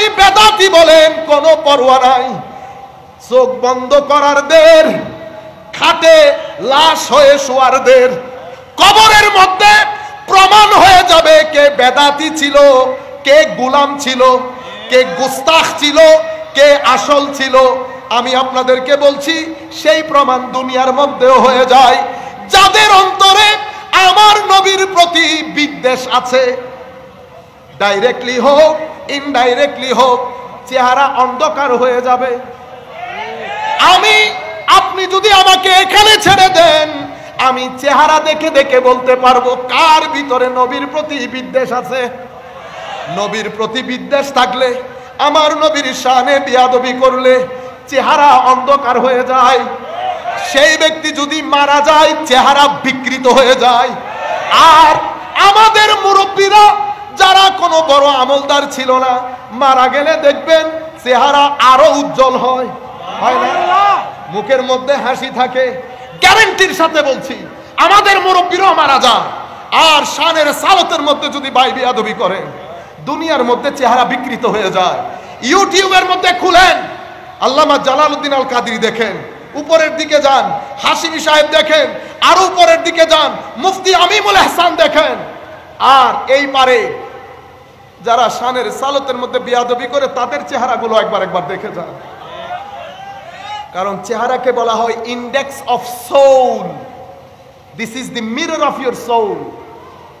শিয়াই বেদাতি বলেন, কোনো পরোয়া নাই। চোখ বন্ধ করার দের, খাটে লাশ হয়ে শোয়ার দের, কবরের মধ্যে প্রমাণ হয়ে যাবে কে বেদাতি ছিল, কে গোলাম ছিল, কে গুস্তাখ ছিল, কে আসল ছিল। আমি আপনাদেরকে বলছি সেই প্রমাণ দুনিয়ার মধ্যেও হয়ে যায়। যাদের অন্তরে আমার নবীর প্রতি বিদ্বেষ আছে, ডাইরেক্টলি হোক ইনডাইরেক্টলি হোক, চেহারা অন্ধকার হয়ে যাবে। আপনি যদি আমাকে এখানে ছেড়ে দেন, আমি চেহারা দেখে দেখে বলতে পারবো কার ভিতরে নবীর প্রতি বিদ্বেষ আছে। নবীর প্রতি বিদ্বেষ থাকলে, আমার নবীর শানে বিয়াদবি করলে চেহারা অন্ধকার হয়ে যায়। সেই ব্যক্তি যদি মারা যায়, চেহারা বিকৃত হয়ে যায়। আর আমাদের মুরব্বীরা যারা কোনো বড় আমলদার ছিল না, মারা গেলে দেখবেন চেহারা আরো উজ্জ্বল হয়, হয় না? মুখের মধ্যে হাসি থাকে। গ্যারান্টির সাথে বলছি, আমাদের মুরব্বীরাও মারা যায়, আর শানের সালতের মধ্যে যদি বেয়াদবি করেন, দুনিয়ার মধ্যে চেহারা বিকৃত হয়ে যায়। ইউটিউবের মধ্যে খুলেন, আল্লামা জালালউদ্দিন আল কাদরি দেখেন, উপরের দিকে যান হাশিমি সাহেব দেখেন, আরো উপরের দিকে যান মুফতি আমিমুল ইহসান দেখেন। আর এই পারে যারা শানের সালতের মধ্যে বেয়াদবি করে, তাদের চেহারাগুলো একবার দেখে যান। কারণ চেহারাকে বলা হয় index of soul. This is the mirror of your soul.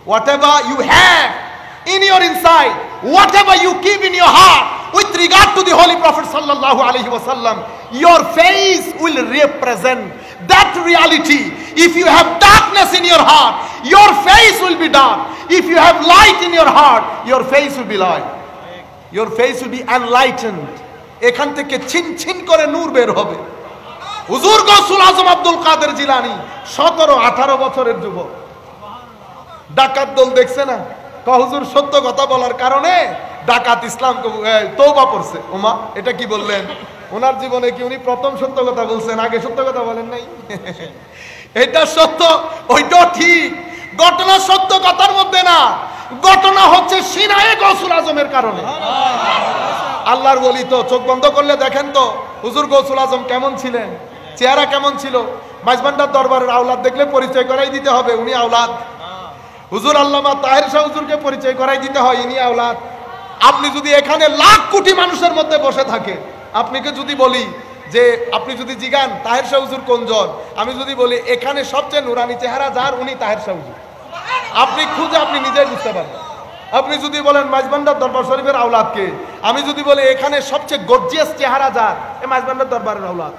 Whatever you have in your inside, whatever you keep in your heart with regard to the Holy Prophet sallallahu alaihi wasallam, your face will represent that reality. If you have darkness in your heart, your face will be dark. If you have light in your heart, your face will be light. Your face will be enlightened. এখান থেকে Shin Shin করে নূর বের হবে। হুজুর গৌসুল আজম আব্দুল কাদের জিলানী 17-18 বছরের যুবক, ডাকাত দল দেখছে না, হুজুর সত্য কথা বলার কারণে ডাকাত ইসলাম তওবা পড়ছে। ওমা, এটা কি বললেন? ওনার জীবনে কি উনি প্রথম সত্য কথা বলছেন? আগে সত্য কথা বলেন নাই? এটা সত্য, ওইটাও ঠিক। ঘটনা সত্য কথার মধ্যে না, ঘটনা হচ্ছে সিনায়ে গৌসুল আজমের কারণে। আল্লাহর ওলি তো চোখ বন্ধ করলে দেখেন তো হুজুর গৌসুল আজম কেমন ছিলেন, চেহারা কেমন ছিল। মাইজবান্ডার দরবারের আওলাদ দেখলে পরিচয় করাই দিতে হবে, উনি আওলাদ। হুজুর আল্লামা তাহের শাহ হুজুরকে পরিচয় করাই দিতে হয়, ইনি আওলাদ। আপনি যদি এখানে লাখ কোটি মানুষের মধ্যে বসে থাকে, আপনাকে যদি বলি যে আপনি যদি জিগান তাহের শাহ হুজুর কোনজন, আমি যদি বলি এখানে সবচেয়ে নুরানি চেহারা যার, উনি তাহের শাহ হুজুর, আপনি খুঁজে আপনি নিজেই বুঝতে পারবেন। আপনি যদি বলেন মাইজবান্ডার দরবার শরীফের আওলাদকে, আমি যদি বলি এখানে সবচেয়ে গর্জিয়াস চেহারা যার, এ মাইজবান্ডার দরবারের আওলাদ।